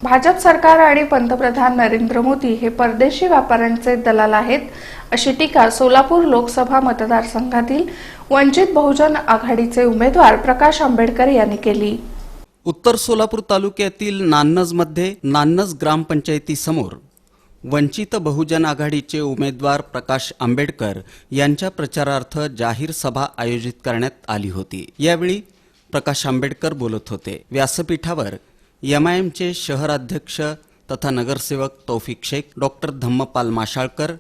भाजप सरकार आणि पंतप्रधान नरेंद्र मोदी हे परदेशी व्यापाऱ्यांचे दलाल आहेत, अशी टीका सोलापूर लोकसभा मतदारसंघातील वंचित बहुजन आघाडीचे उमेदवार प्रकाश आंबेडकर यांनी केली। उत्तर सोलापूर तालुक्यातील नान्नजमध्ये नान्नज ग्रामपंचायतीसमोर वंचित बहुजन आघाडीचे उमेदवार प्रकाश आंबेडकर यांच्या प्रचारार्थ जाहीर सभा आयोजित करण्यात आली होती। यावेळी प्रकाश आंबेडकर बोलत होते। व्यासपीठावर एमआयएमचे शहराध्यक्ष तथा नगरसेवक तौफिक शेख, डॉक्टर धम्मपाल माशाळकर,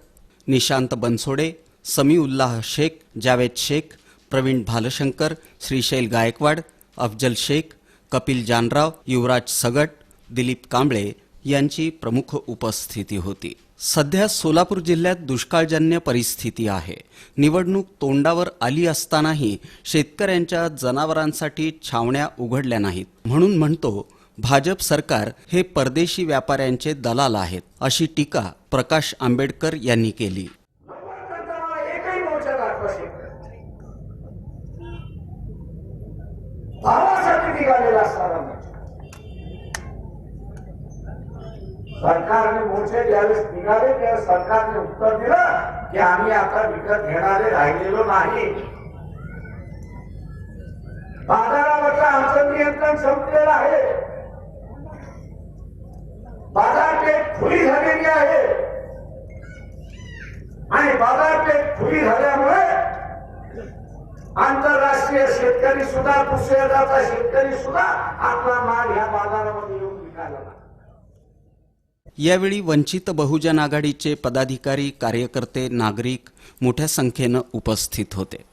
निशांत बनसोडे, समीउल्लाह शेख, जावेद शेख, प्रवीण भालशंकर, श्रीशैल गायकवाड, अफजल शेख, कपिल जानराव, युवराज सगट, दिलीप कांबळे यांची प्रमुख उपस्थिती होती। सध्या सोलापूर जिल्ह्यात दुष्काळजन्य परिस्थिती आहे। निवडणूक तोंडावर आली असतानाही शेतकऱ्यांच्या जनावरांसाठी छावण्या उघडल्या नाहीत। म्हणून म्हणतो, भाजप सरकार हे परदेशी व्यापाऱ्यांचे दलाल आहेत, अशी टीका प्रकाश आंबेडकर यांनी केली। सरकारने मोर्चे ज्यावेळेस निघाले त्यावेळेस सरकारने उत्तर दिलं की आम्ही आता विकत घेणारे राहिलेलो नाही। बाजारावरचं आमचं नियंत्रण संपलेलं आहे। बाजारपेठ खुली झालेली आहे आणि बाजारपेठ खुली झाल्यामुळे आंतरराष्ट्रीय शेतकरी सुद्धा, दुसऱ्या शेतकरी सुद्धा आपला माल ह्या बाजारामध्ये येऊन विकायला लागला। यावेळी वंचित बहुजन आघाडीचे पदाधिकारी, कार्यकर्ते, नागरिक मोठ्या संख्येने उपस्थित होते।